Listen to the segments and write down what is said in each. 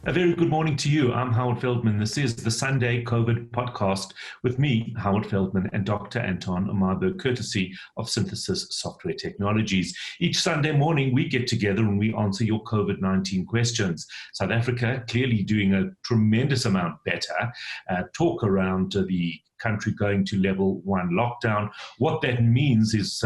A very good morning to you. I'm Howard Feldman. This is the Sunday COVID podcast with me, Howard Feldman, and Dr. Anton Meyberg, courtesy of Synthesis Software Technologies. Each Sunday morning, we get together and we answer your COVID-19 questions. South Africa clearly doing a tremendous amount better. Talk around the country going to level 1 lockdown. What that means is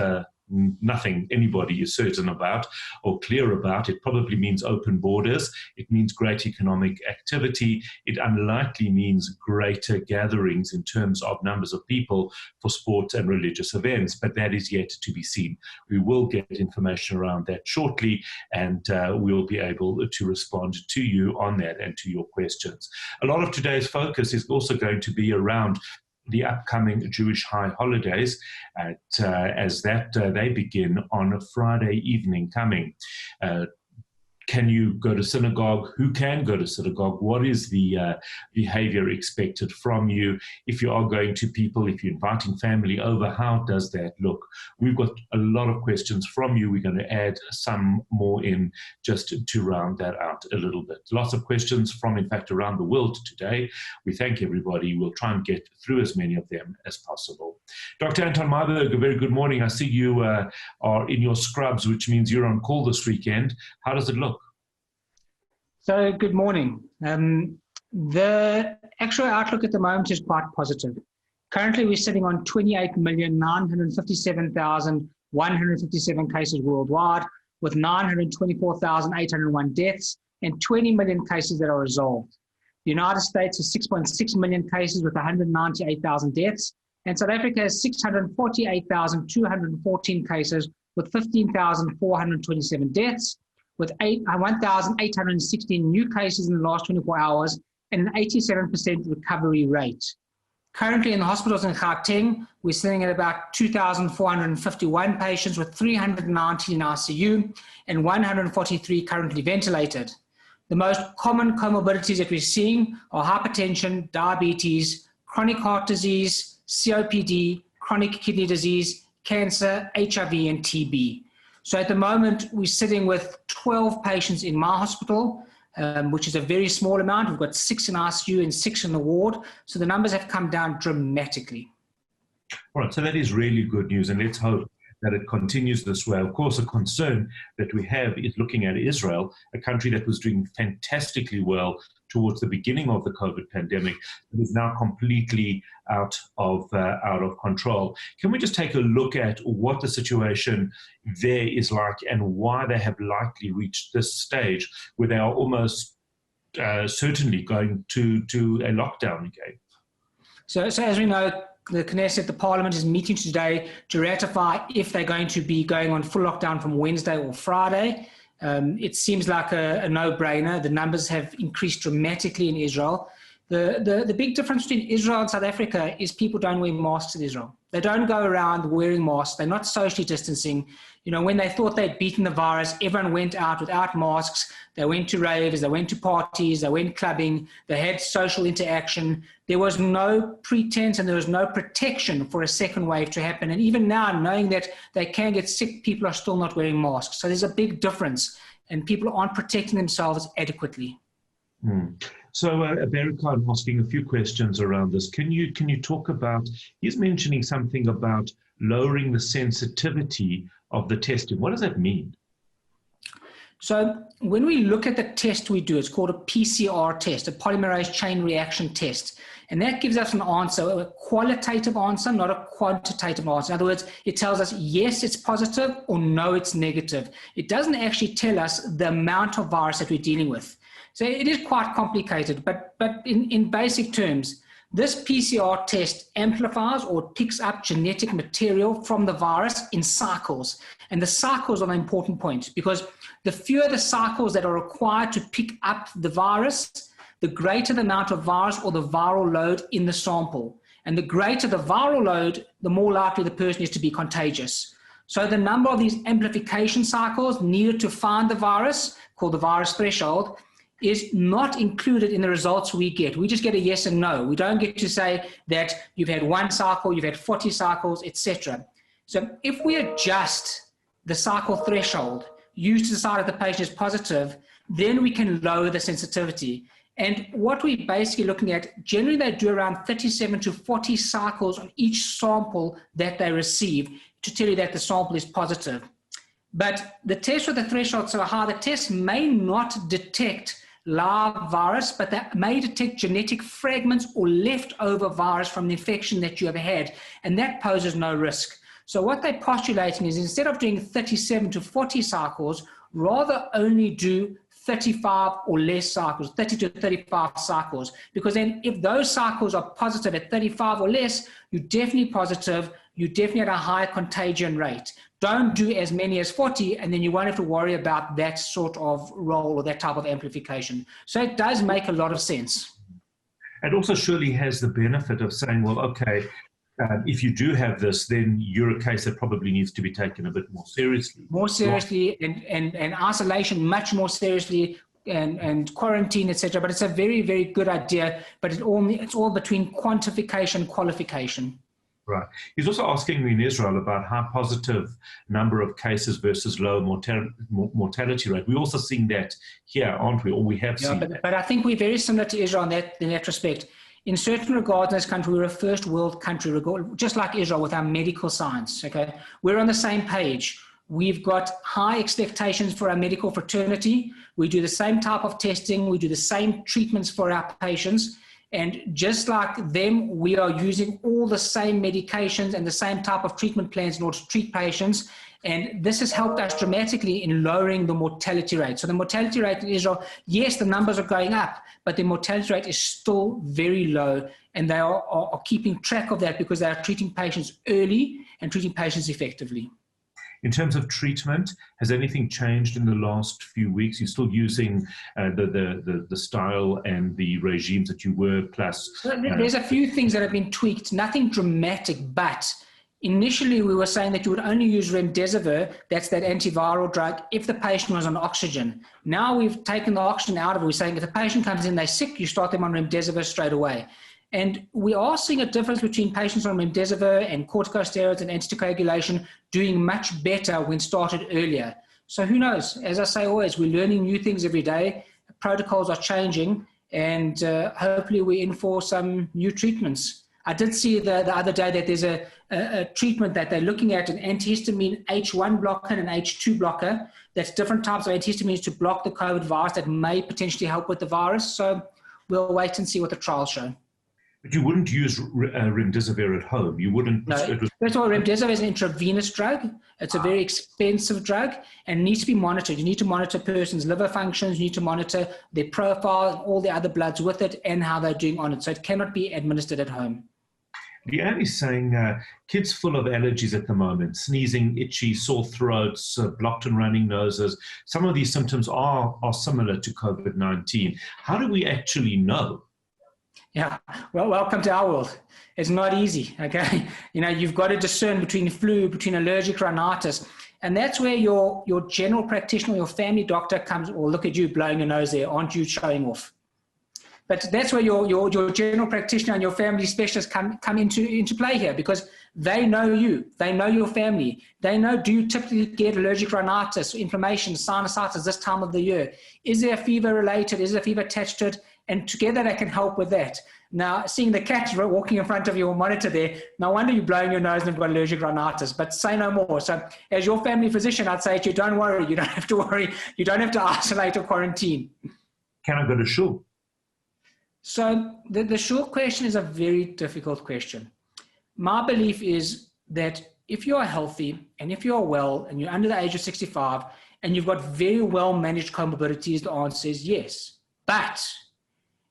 nothing anybody is certain about or clear about. It probably means open borders. It means great economic activity. It unlikely means greater gatherings in terms of numbers of people for sports and religious events, but that is yet to be seen. We will get information around that shortly, and we'll be able to respond to you on that and to your questions. A lot of today's focus is also going to be around the upcoming Jewish high holidays as they begin on a Friday evening coming. Can you go to synagogue? Who can go to synagogue? What is the behavior expected from you? If you are going to people, if you're inviting family over, how does that look? We've got a lot of questions from you. We're going to add some more in just to round that out a little bit. Lots of questions from, in fact, around the world today. We thank everybody. We'll try and get through as many of them as possible. Dr. Anton Meyberg, a very good morning. I see you are in your scrubs, which means you're on call this weekend. How does it look? So good morning. The actual outlook at the moment is quite positive. Currently, we're sitting on 28,957,157 cases worldwide, with 924,801 deaths and 20 million cases that are resolved. The United States has 6.6 million cases with 198,000 deaths, and South Africa has 648,214 cases with 15,427 deaths, with 1,816 new cases in the last 24 hours and an 87% recovery rate. Currently in the hospitals in Gauteng, we're sitting at about 2,451 patients with 390 in ICU and 143 currently ventilated. The most common comorbidities that we're seeing are hypertension, diabetes, chronic heart disease, COPD, chronic kidney disease, cancer, HIV, and TB. So at the moment, we're sitting with 12 patients in my hospital, which is a very small amount. We've got 6 in ICU and 6 in the ward. So the numbers have come down dramatically. All right, so that is really good news, and let's hope that it continues this way. Of course, a concern that we have is looking at Israel, a country that was doing fantastically well towards the beginning of the COVID pandemic, but is now completely out of control. Can we just take a look at what the situation there is like and why they have likely reached this stage where they are almost certainly going to a lockdown again? So as we know, the Knesset, the Parliament, is meeting today to ratify if they're going to be going on full lockdown from Wednesday or Friday. It seems like a no-brainer. The numbers have increased dramatically in Israel. The big difference between Israel and South Africa is people don't wear masks in Israel. They don't go around wearing masks. They're not socially distancing. You know, when they thought they'd beaten the virus, everyone went out without masks. They went to raves, they went to parties, they went clubbing, they had social interaction. There was no pretense and there was no protection for a second wave to happen. And even now, knowing that they can get sick, people are still not wearing masks. So there's a big difference, and people aren't protecting themselves adequately. So Bradykinem asking a few questions around this. Can you talk about, he's mentioning something about lowering the sensitivity of the testing. What does that mean? So when we look at the test we do, it's called a PCR test, a polymerase chain reaction test. And that gives us an answer, a qualitative answer, not a quantitative answer. In other words, it tells us, yes, it's positive, or no, it's negative. It doesn't actually tell us the amount of virus that we're dealing with. So it is quite complicated, but in basic terms, this PCR test amplifies or picks up genetic material from the virus in cycles. And the cycles are the important point, because the fewer the cycles that are required to pick up the virus, the greater the amount of virus or the viral load in the sample. And the greater the viral load, the more likely the person is to be contagious. So the number of these amplification cycles needed to find the virus, called the virus threshold, is not included in the results we get. We just get a yes and no. We don't get to say that you've had 1 cycle, you've had 40 cycles, etc. So if we adjust the cycle threshold used to decide if the patient is positive, then we can lower the sensitivity. And what we're basically looking at, generally they do around 37 to 40 cycles on each sample that they receive to tell you that the sample is positive. But the test with the threshold so high, the test may not detect live virus, but that may detect genetic fragments or leftover virus from the infection that you have had, and that poses no risk. So what they're postulating is instead of doing 37 to 40 cycles, rather only do 35 or less cycles, 30 to 35 cycles, because then if those cycles are positive at 35 or less, you're definitely positive, you definitely at a higher contagion rate. Don't do as many as 40, and then you won't have to worry about that sort of role or that type of amplification. So it does make a lot of sense. It also surely has the benefit of saying, well, okay, if you do have this, then you're a case that probably needs to be taken a bit more seriously. More seriously, and isolation much more seriously, and quarantine, etc. But it's a very, very good idea, but it's all between quantification and qualification. Right. He's also asking me in Israel about high positive number of cases versus low mortality rate. We're also seeing that here, aren't we? Or we have seen that. But I think we're very similar to Israel in that respect. In certain regards, in this country, we're a first world country, just like Israel with our medical science. Okay, we're on the same page. We've got high expectations for our medical fraternity. We do the same type of testing. We do the same treatments for our patients. And just like them, we are using all the same medications and the same type of treatment plans in order to treat patients. And this has helped us dramatically in lowering the mortality rate. So the mortality rate in Israel, yes, the numbers are going up, but the mortality rate is still very low. And they are keeping track of that because they are treating patients early and treating patients effectively. In terms of treatment, has anything changed in the last few weeks? You're still using the style and the regimes that you were, plus... There's a few things that have been tweaked, nothing dramatic, but initially we were saying that you would only use remdesivir, that's that antiviral drug, if the patient was on oxygen. Now we've taken the oxygen out of it. We're saying if the patient comes in, they're sick, you start them on remdesivir straight away. And we are seeing a difference between patients on remdesivir and corticosteroids and anticoagulation doing much better when started earlier. So who knows? As I say always, we're learning new things every day. Protocols are changing, and hopefully we're in for some new treatments. I did see the other day that there's a treatment that they're looking at, an antihistamine H1 blocker and an H2 blocker. That's different types of antihistamines to block the COVID virus that may potentially help with the virus. So we'll wait and see what the trials show. But you wouldn't use remdesivir at home. You wouldn't. No, first of all, remdesivir is an intravenous drug. It's a very expensive drug and needs to be monitored. You need to monitor a person's liver functions. You need to monitor their profile and all the other bloods with it and how they're doing on it. So it cannot be administered at home. Leanne is saying kids full of allergies at the moment, sneezing, itchy, sore throats, blocked and running noses. Some of these symptoms are similar to COVID-19. How do we actually know? Yeah, well, welcome to our world. It's not easy, okay? You've got to discern between flu, between allergic rhinitis, and that's where your general practitioner, your family doctor comes, or look at you blowing your nose there, aren't you showing off? But that's where your general practitioner and your family specialist come into play here, because they know you, they know your family, they know, do you typically get allergic rhinitis, inflammation, sinusitis this time of the year? Is there a fever related? Is there a fever attached to it? And together they can help with that. Now, seeing the cat walking in front of your monitor there, no wonder you're blowing your nose and have got allergic rhinitis, but say no more. So as your family physician, I'd say to you, don't worry. You don't have to worry. You don't have to isolate or quarantine. Can I go to shul? So the shul question is a very difficult question. My belief is that if you are healthy and if you are well and you're under the age of 65 and you've got very well managed comorbidities, the answer is yes. But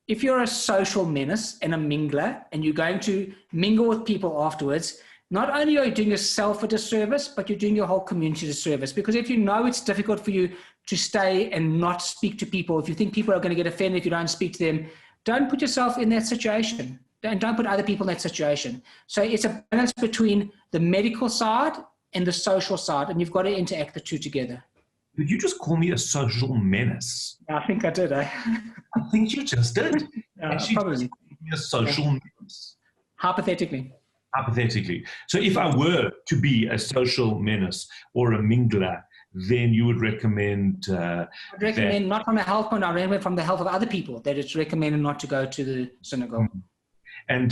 if you're a social menace and a mingler and you're going to mingle with people afterwards, not only are you doing yourself a disservice, but you're doing your whole community a disservice. Because if you know it's difficult for you to stay and not speak to people, if you think people are going to get offended if you don't speak to them, don't put yourself in that situation. And don't put other people in that situation. So it's a balance between the medical side and the social side, and you've got to interact the two together. Did you just call me a social menace? I think I did, eh? I think you just did. Probably. A social menace. Hypothetically. Hypothetically. So if I were to be a social menace or a mingler, then you would recommend I'd recommend not from a health point, I recommend from the health of other people that it's recommended not to go to the synagogue. And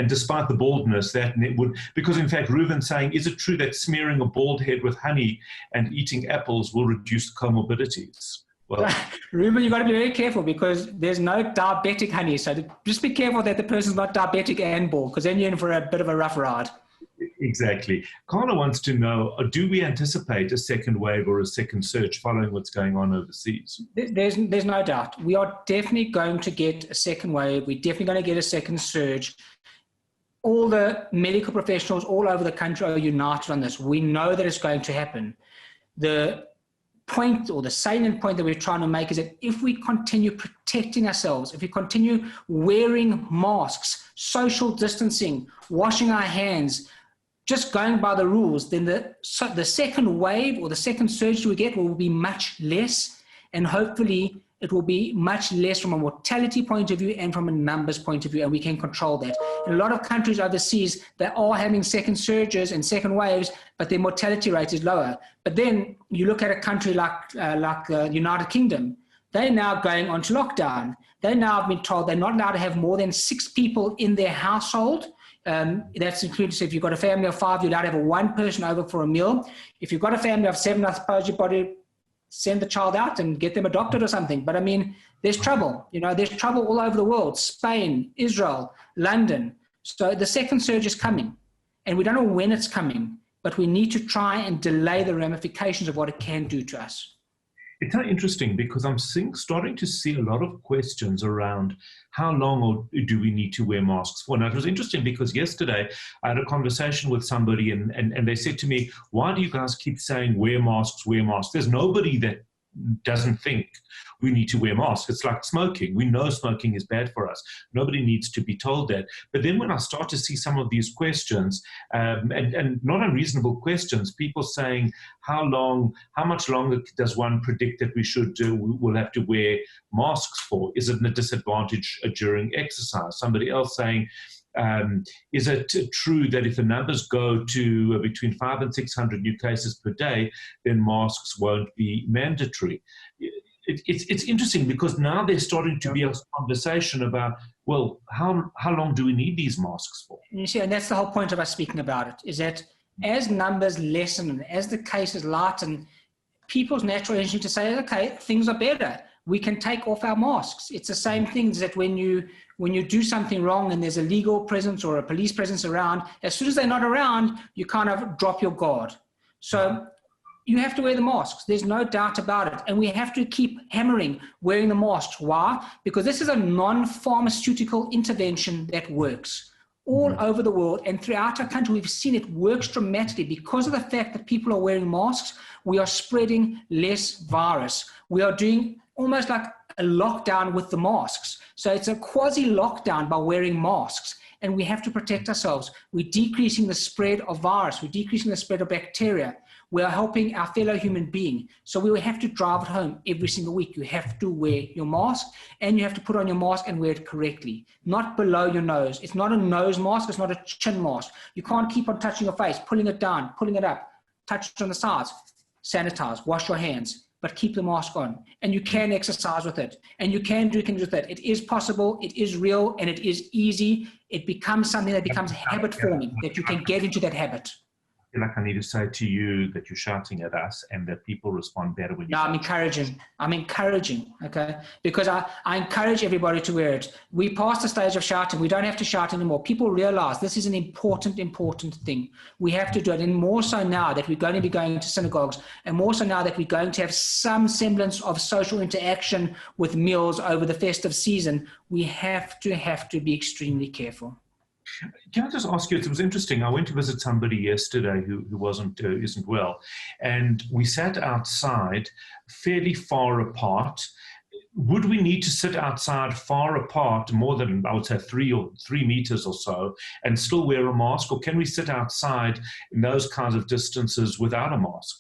despite the baldness, that would, because in fact, Reuven's saying, is it true that smearing a bald head with honey and eating apples will reduce comorbidities? Well, Reuben, you've got to be very careful because there's no diabetic honey. So just be careful that the person's not diabetic and bald, because then you're in for a bit of a rough ride. Exactly. Carla wants to know, do we anticipate a second wave or a second surge following what's going on overseas? There's no doubt. We are definitely going to get a second wave. We're definitely going to get a second surge. All the medical professionals all over the country are united on this. We know that it's going to happen. The point, or the salient point that we're trying to make, is that if we continue protecting ourselves, if we continue wearing masks, social distancing, washing our hands, just going by the rules, then the second wave or the second surge we get will be much less, and hopefully it will be much less from a mortality point of view and from a numbers point of view, and we can control that. In a lot of countries overseas, they are having second surges and second waves, but their mortality rate is lower. But then you look at a country like the United Kingdom, they're now going onto lockdown. They now have been told they're not allowed to have more than 6 people in their household. That's included, so if you've got a family of 5, you're allowed to have one person over for a meal. If you've got a family of 7, I suppose you've got to send the child out and get them adopted or something. But I mean, there's trouble. There's trouble all over the world: Spain, Israel, London. So the second surge is coming, and we don't know when it's coming, but we need to try and delay the ramifications of what it can do to us. It's kind of interesting because I'm starting to see a lot of questions around how long do we need to wear masks for. Now, it was interesting because yesterday I had a conversation with somebody and they said to me, why do you guys keep saying wear masks, wear masks? There's nobody that doesn't think we need to wear masks. It's like smoking. We know smoking is bad for us. Nobody needs to be told that. But then when I start to see some of these questions, and not unreasonable questions, people saying, how much longer does one predict that we'll have to wear masks for? Is it a disadvantage during exercise? Somebody else saying, is it true that if the numbers go to between 500 and 600 new cases per day, then masks won't be mandatory? It's interesting because now there's starting to be a conversation about, well, how long do we need these masks for? You see, and that's the whole point of us speaking about it, is that as numbers lessen, as the cases lighten, people's natural instinct to say, okay, things are better. We can take off our masks. It's the same thing that when you do something wrong and there's a legal presence or a police presence around, as soon as they're not around, you kind of drop your guard. So you have to wear the masks. There's no doubt about it. And we have to keep hammering wearing the masks. Why? Because this is a non-pharmaceutical intervention that works all over the world. And throughout our country, we've seen it works dramatically. Because of the fact that people are wearing masks, we are spreading less virus. We are doing almost like a lockdown with the masks. So it's a quasi-lockdown by wearing masks. And we have to protect ourselves. We're decreasing the spread of virus. We're decreasing the spread of bacteria. We are helping our fellow human being. So we will have to drive it home every single week. You have to wear your mask, and you have to put on your mask and wear it correctly, not below your nose. It's not a nose mask. It's not a chin mask. You can't keep on touching your face, pulling it down, pulling it up, touch it on the sides, sanitize, wash your hands, but keep the mask on. And you can exercise with it, and you can do things with it. It is possible, it is real, and it is easy. It becomes something that becomes habit forming, that you can get into that habit. I feel like I need to say to you that you're shouting at us and that people respond better when you... No, I'm encouraging, okay? Because I encourage everybody to wear it. We passed the stage of shouting. We don't have to shout anymore. People realize this is an important thing. We have to do it. And more so now that we're going to be going to synagogues, and more so now that we're going to have some semblance of social interaction with meals over the festive season, we have to be extremely careful. Can I just ask you, it was interesting, I went to visit somebody yesterday who isn't well, and we sat outside fairly far apart. Would we need to sit outside far apart, more than, I would say, 3 meters or so, and still wear a mask, or can we sit outside in those kinds of distances without a mask?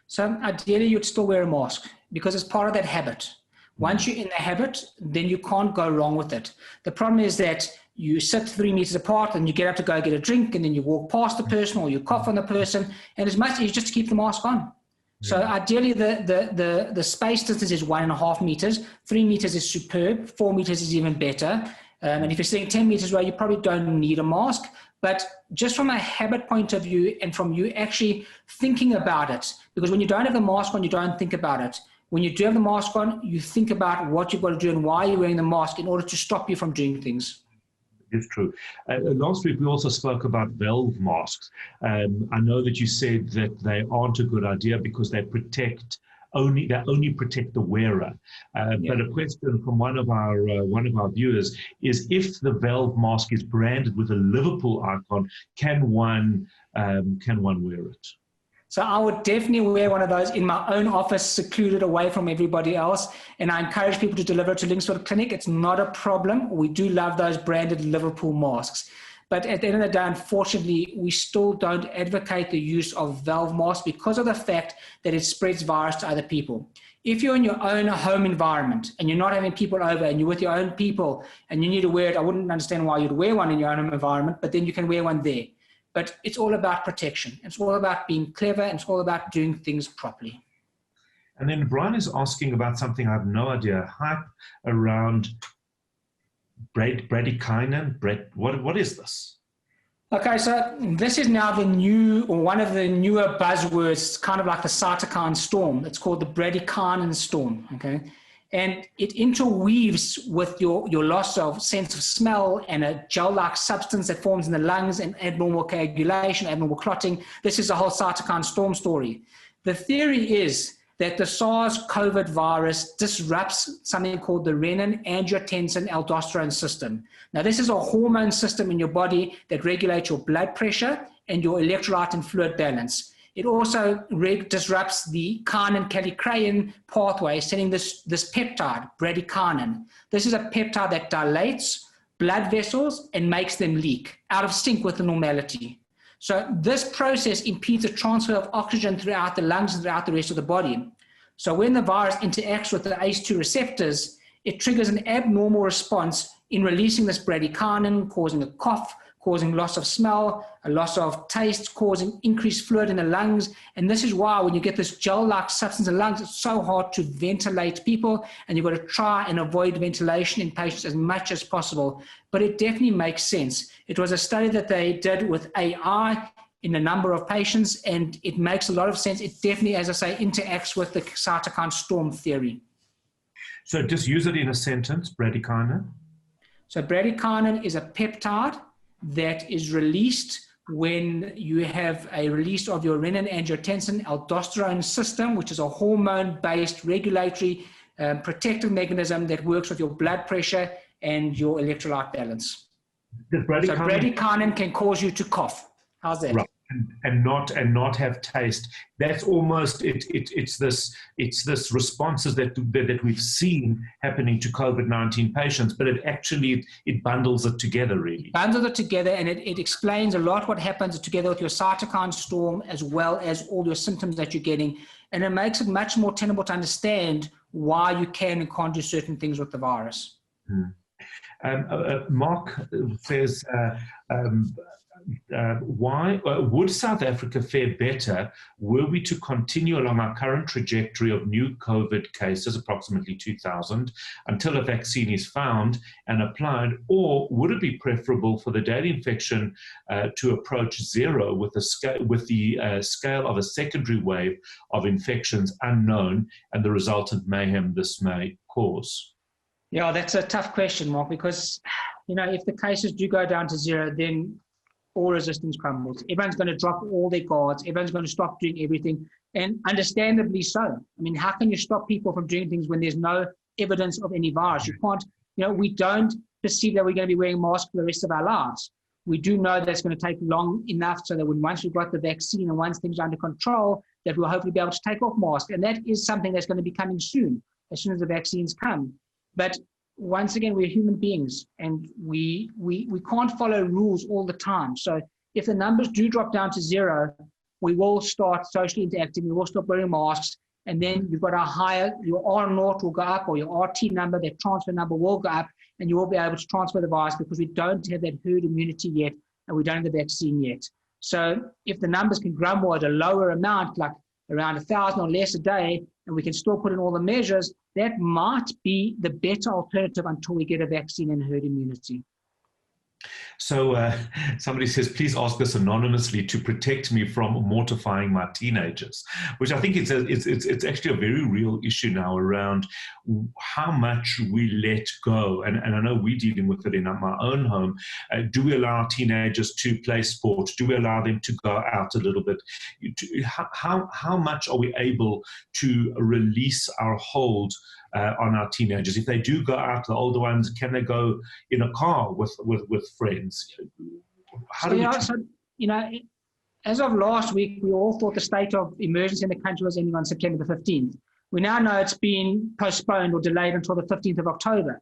So ideally, you'd still wear a mask because it's part of that habit. Once you're in the habit, then you can't go wrong with it. The problem is that you sit 3 meters apart and you get up to go get a drink, and then you walk past the person or you cough on the person, and it's much easier just to keep the mask on. So ideally, the space distance is 1.5 meters. 3 meters is superb. 4 meters is even better. And if you're sitting 10 meters away, you probably don't need a mask. But just from a habit point of view and from you actually thinking about it, because when you don't have the mask on, you don't think about it. When you do have the mask on, you think about what you've got to do and why you're wearing the mask in order to stop you from doing things. It's true. Last week, we also spoke about valve masks. I know that you said that they aren't a good idea because they only protect the wearer. But a question from one of our viewers is: if the valve mask is branded with a Liverpool icon, can one wear it? So I would definitely wear one of those in my own office, secluded away from everybody else. And I encourage people to deliver it to Linksfield Clinic. It's not a problem. We do love those branded Liverpool masks. But at the end of the day, unfortunately, we still don't advocate the use of valve masks because of the fact that it spreads virus to other people. If you're in your own home environment and you're not having people over and you're with your own people and you need to wear it, I wouldn't understand why you'd wear one in your own environment, but then you can wear one there. But it's all about protection. It's all about being clever, and it's all about doing things properly. And then Brian is asking about something I have no idea. Hype around Bradykinem. What is this? Okay, so this is now one of the newer buzzwords. It's kind of like the cytokine storm. It's called the Bradykinem storm. Okay. And it interweaves with your loss of sense of smell and a gel-like substance that forms in the lungs and abnormal coagulation, abnormal clotting. This is the whole cytokine storm story. The theory is that the SARS-CoV virus disrupts something called the renin-angiotensin-aldosterone system. Now, this is a hormone system in your body that regulates your blood pressure and your electrolyte and fluid balance. It also disrupts the kinin-kallikrein pathway, sending this peptide, bradykinin. This is a peptide that dilates blood vessels and makes them leak out of sync with the normality. So this process impedes the transfer of oxygen throughout the lungs and throughout the rest of the body. So when the virus interacts with the ACE2 receptors, it triggers an abnormal response in releasing this bradykinin, causing a cough, causing loss of smell, a loss of taste, causing increased fluid in the lungs. And this is why when you get this gel-like substance in the lungs, it's so hard to ventilate people, and you've got to try and avoid ventilation in patients as much as possible. But it definitely makes sense. It was a study that they did with AI in a number of patients, and it makes a lot of sense. It definitely, as I say, interacts with the cytokine storm theory. So just use it in a sentence, bradykinin. So bradykinin is a peptide that is released when you have a release of your renin-angiotensin-aldosterone system, which is a hormone-based regulatory protective mechanism that works with your blood pressure and your electrolyte balance. So bradykinin can cause you to cough. How's that? Right. And not have taste. That's almost it's this responses that we've seen happening to COVID-19 patients, but it bundles it together really. Bundles it together, and it explains a lot what happens together with your cytokine storm as well as all your symptoms that you're getting, and it makes it much more tenable to understand why you can and can't do certain things with the virus. Mark says, why would South Africa fare better were we to continue along our current trajectory of new COVID cases, approximately 2,000, until a vaccine is found and applied, or would it be preferable for the daily infection to approach zero with the scale of a secondary wave of infections unknown and the resultant mayhem this may cause? Yeah, that's a tough question, Mark, because if the cases do go down to zero, then all resistance crumbles. Everyone's going to drop all their guards. Everyone's going to stop doing everything, and understandably so. I mean, how can you stop people from doing things when there's no evidence of any virus? You can't, we don't perceive that we're going to be wearing masks for the rest of our lives. We do know that it's going to take long enough so that once we've got the vaccine and once things are under control, that we'll hopefully be able to take off masks. And that is something that's going to be coming soon as the vaccines come. But once again, we're human beings, and we can't follow rules all the time. So if the numbers do drop down to zero, we will start socially interacting, we will stop wearing masks, and then you've got your R0 will go up, or your RT number, that transfer number will go up, and you will be able to transfer the virus because we don't have that herd immunity yet, and we don't have the vaccine yet. So if the numbers can grumble at a lower amount, like around 1,000 or less a day, and we can still put in all the measures, that might be the better alternative until we get a vaccine and herd immunity. So somebody says, please ask this anonymously to protect me from mortifying my teenagers, which I think it's actually a very real issue now around how much we let go. And I know we're dealing with it in my own home. Do we allow teenagers to play sport? Do we allow them to go out a little bit? How much are we able to release our hold on our teenagers? If they do go out, the older ones, can they go in a car with friends? As of last week, we all thought the state of emergency in the country was ending on September the 15th. We now know it's been postponed or delayed until the 15th of October.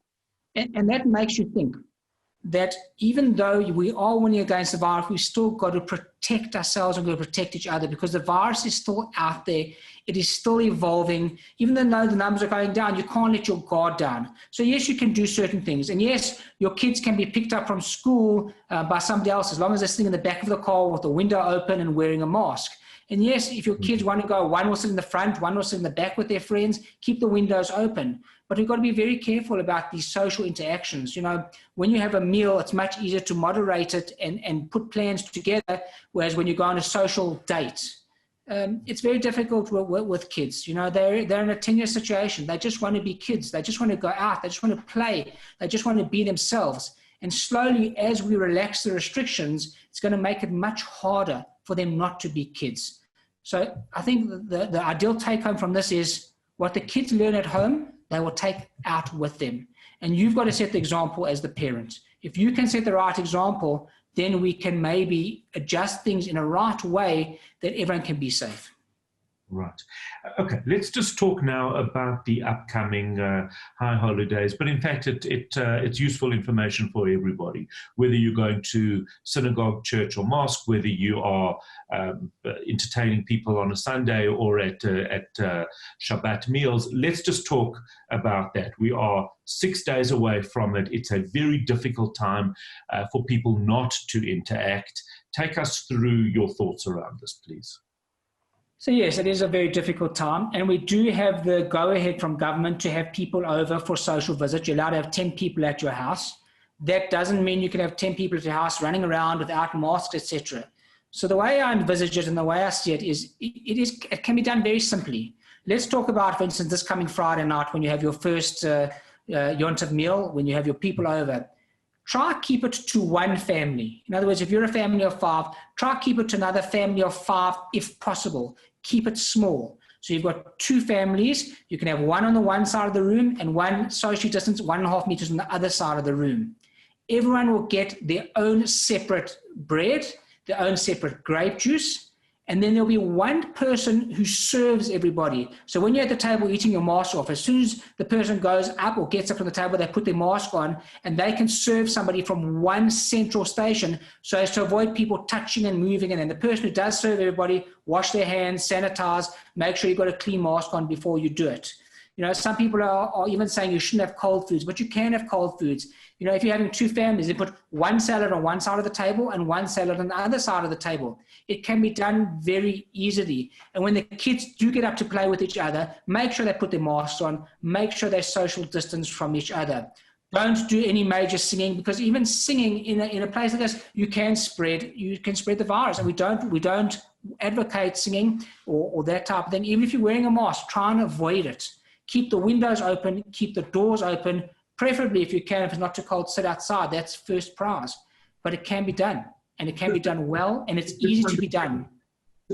And that makes you think that even though we are winning against the virus, we've still got to protect ourselves and we've got to protect each other, because the virus is still out there. It is still evolving. Even though the numbers are going down, you can't let your guard down. So yes, you can do certain things. And yes, your kids can be picked up from school by somebody else, as long as they're sitting in the back of the car with the window open and wearing a mask. And yes, if your kids want to go, one will sit in the front, one will sit in the back with their friends, keep the windows open. But we've got to be very careful about these social interactions. When you have a meal, it's much easier to moderate it and put plans together, whereas when you go on a social date, it's very difficult with kids. They're in a tenuous situation. They just want to be kids. They just want to go out. They just want to play. They just want to be themselves. And slowly, as we relax the restrictions, it's going to make it much harder for them not to be kids. So I think the ideal take home from this is what the kids learn at home, they will take out with them. And you've got to set the example as the parent. If you can set the right example, then we can maybe adjust things in a right way that everyone can be safe. Right. Okay, let's just talk now about the upcoming high holidays. But in fact, it's useful information for everybody, whether you're going to synagogue, church, or mosque, whether you are entertaining people on a Sunday or at Shabbat meals. Let's just talk about that. We are 6 days away from it. It's a very difficult time for people not to interact. Take us through your thoughts around this, please. So yes, it is a very difficult time, and we do have the go-ahead from government to have people over for social visits. You're allowed to have 10 people at your house. That doesn't mean you can have 10 people at your house running around without masks, etc. So the way I envisage it and the way I see it is, it can be done very simply. Let's talk about, for instance, this coming Friday night when you have your first Yontif meal, when you have your people over. Try keep it to one family. In other words, if you're a family of 5, try keep it to another family of 5 if possible. Keep it small. So you've got 2 families. You can have one on the one side of the room and one socially distanced 1.5 meters on the other side of the room. Everyone will get their own separate bread, their own separate grape juice, and then there'll be one person who serves everybody. So when you're at the table eating your mask off, as soon as the person goes up or gets up from the table, they put their mask on and they can serve somebody from one central station so as to avoid people touching and moving. And then the person who does serve everybody, wash their hands, sanitize, make sure you've got a clean mask on before you do it. Some people are even saying you shouldn't have cold foods, but you can have cold foods. If you're having 2 families, they put one salad on one side of the table and one salad on the other side of the table. It can be done very easily. And when the kids do get up to play with each other, make sure they put their masks on, make sure they're social distance from each other. Don't do any major singing, because even singing in a place like this, you can spread the virus. And we don't advocate singing or that type of thing. Even if you're wearing a mask, try and avoid it. Keep the windows open, keep the doors open, preferably if you can, if it's not too cold, sit outside. That's first prize. But it can be done, and it can be done well, and it's easy to be done.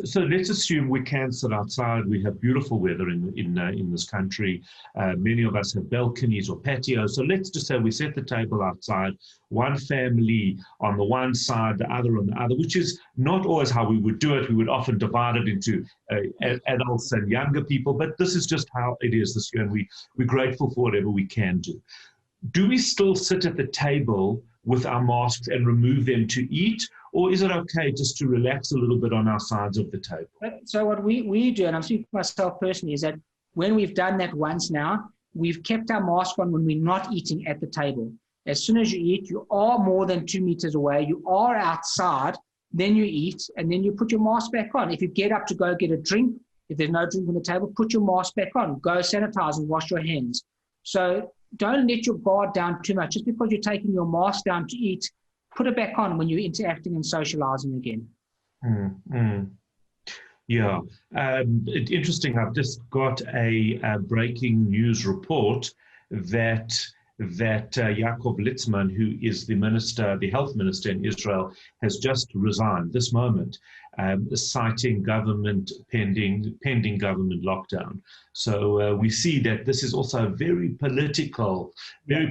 So let's assume we can sit outside. We have beautiful weather in this country. Many of us have balconies or patios. So let's just say we set the table outside, one family on the one side, the other on the other, which is not always how we would do it. We would often divide it into adults and younger people, but this is just how it is this year, and we're grateful for whatever we can do. Do we still sit at the table with our masks and remove them to eat? Or is it okay just to relax a little bit on our sides of the table? So what we do, and I'm speaking for myself personally, is that when we've done that once now, we've kept our mask on when we're not eating at the table. As soon as you eat, you are more than 2 meters away, you are outside, then you eat, and then you put your mask back on. If you get up to go get a drink, If there's no drink on the table, put your mask back on. Go sanitize and wash your hands. So don't let your guard down too much. Just because you're taking your mask down to eat, put it back on when you're interacting and socializing again. Yeah. Interesting. I've just got a breaking news report that Yaakov Litzman, who is the health minister in Israel, has just resigned this moment, citing pending government lockdown. So we see that this is also very political. I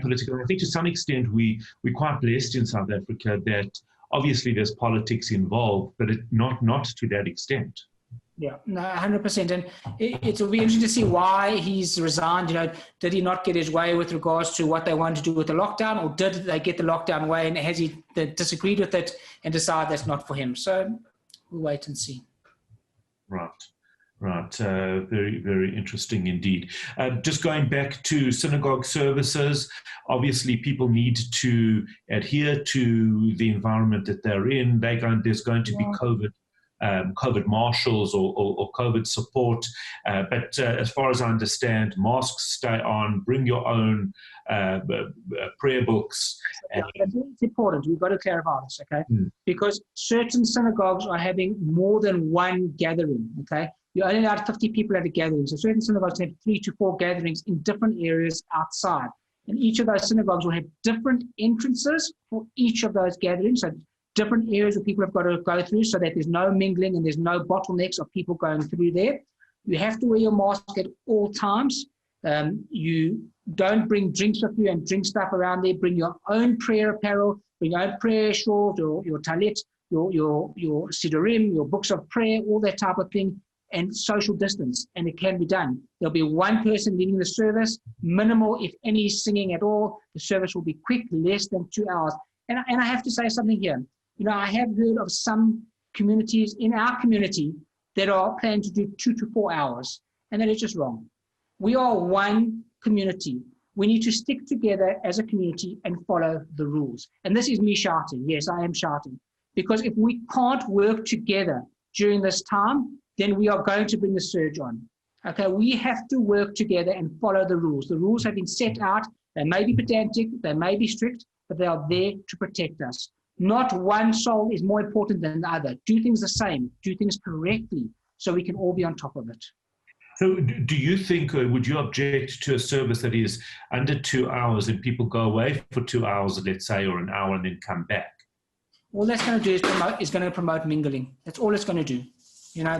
think to some extent we're quite blessed in South Africa that obviously there's politics involved, but not to that extent. Yeah, no, 100%. And it'll be interesting to see why he's resigned. Did he not get his way with regards to what they wanted to do with the lockdown, or did they get the lockdown way and has he disagreed with it and decided that's not for him? So we'll wait and see. Right. Very, very interesting indeed. Just going back to Synagogue Services, obviously people need to adhere to the environment that they're in. There's going to be COVID marshals or COVID support. But as far as I understand, masks stay on, bring your own prayer books. It's important. We've got to clarify this, okay? Because certain synagogues are having more than one gathering, okay? You're only allowed 50 people at a gathering. So certain synagogues have 3 to 4 gatherings in different areas outside. And each of those synagogues will have different entrances for each of those gatherings. So different areas where people have got to go through so that there's no mingling and there's no bottlenecks of people going through there. You have to wear your mask at all times. You don't bring drinks with you and drink stuff around there. Bring your own prayer apparel, bring your own prayer shawl, your talit, your siddurim, your books of prayer, all that type of thing, and social distance. And it can be done. There'll be one person leading the service, minimal, if any, singing at all. The service will be quick, less than 2 hours. And I have to say something here. I have heard of some communities in our community that are planning to do 2 to 4 hours, and that is just wrong. We are one community. We need to stick together as a community and follow the rules. And this is me shouting. Yes, I am shouting. Because if we can't work together during this time, then we are going to bring the surge on. Okay, we have to work together and follow the rules. The rules have been set out. They may be pedantic, they may be strict, but they are there to protect us. Not one soul is more important than the other. Do things the same, do things correctly, so we can all be on top of it. So do you think, would you object to a service that is under 2 hours and people go away for 2 hours, let's say, or an hour and then come back? All that's going to do is going to promote mingling. That's all it's going to do.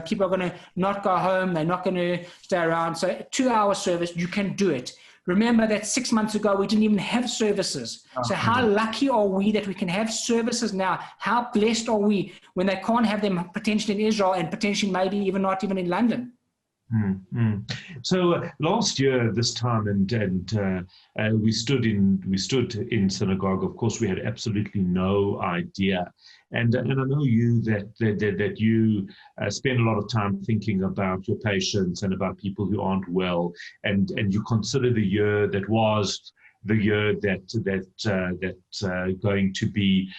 People are going to not go home. They're not going to stay around. So a 2-hour service, you can do it. Remember that 6 months ago, we didn't even have services. So how lucky are we that we can have services now? How blessed are we when they can't have them potentially in Israel and potentially maybe even not even in London? So last year, this time, and we stood in synagogue. Of course, we had absolutely no idea. And I know you that you spend a lot of time thinking about your patients and about people who aren't well, and you consider the year that was the year that going to be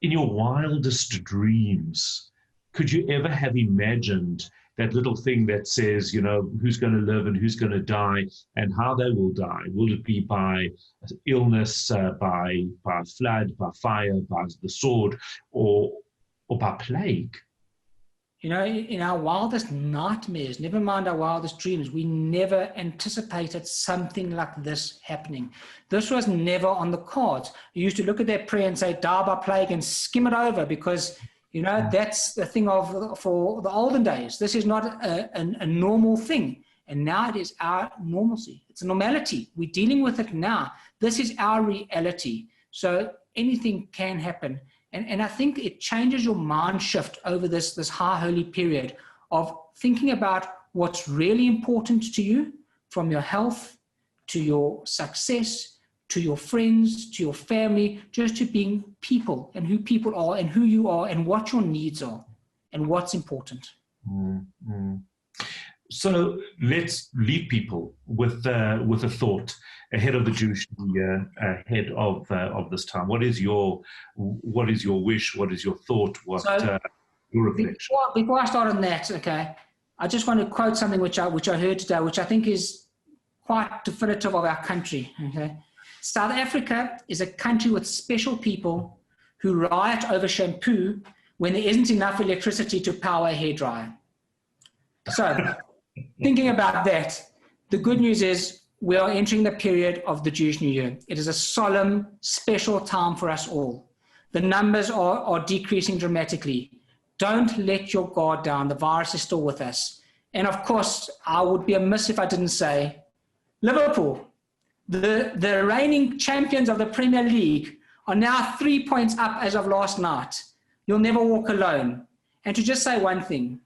in your wildest dreams. Could you ever have imagined that little thing that says, who's going to live and who's going to die and how they will die? Will it be by illness, by flood, by fire, by the sword, or by plague? In our wildest nightmares, never mind our wildest dreams, we never anticipated something like this happening. This was never on the cards. You used to look at that prayer and say, die by plague, and skim it over because that's the thing for the olden days. This is not a normal thing. And now it is our normalcy. It's a normality. We're dealing with it now. This is our reality. So anything can happen. And I think it changes your mind shift over this high holy period of thinking about what's really important to you, from your health to your success, to your friends, to your family, just to being people and who people are and who you are and what your needs are and what's important. So let's leave people with a thought ahead of the Jewish New Year, ahead of this time. What is your wish? What is your thought? What your reflection? Before I start on that, okay, I just want to quote something which I heard today, which I think is quite definitive of our country. Okay? South Africa is a country with special people who riot over shampoo when there isn't enough electricity to power a hairdryer. So, thinking about that, the good news is we are entering the period of the Jewish New Year. It is a solemn, special time for us all. The numbers are decreasing dramatically. Don't let your guard down. The virus is still with us. And of course, I would be amiss if I didn't say, Liverpool, the reigning champions of the Premier League, are now 3 points up as of last night. You'll never walk alone. And to just say one thing,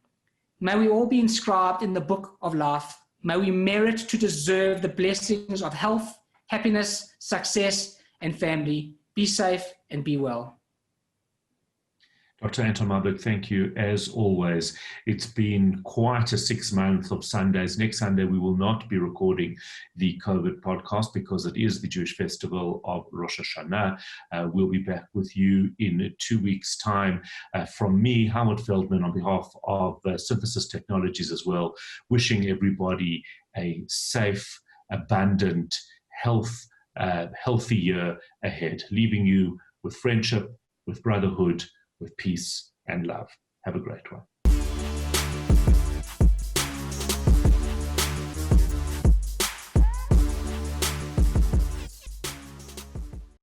may we all be inscribed in the book of life. May we merit to deserve the blessings of health, happiness, success, and family. Be safe and be well. Dr. Anton Meyberg, thank you as always. It's been quite a 6 months of Sundays. Next Sunday, we will not be recording the COVID podcast because it is the Jewish festival of Rosh Hashanah. We'll be back with you in 2 weeks' time. From me, Howard Feldman, on behalf of Synthesis Technologies as well, wishing everybody a safe, abundant, healthy year ahead, leaving you with friendship, with brotherhood, with peace and love. Have a great one.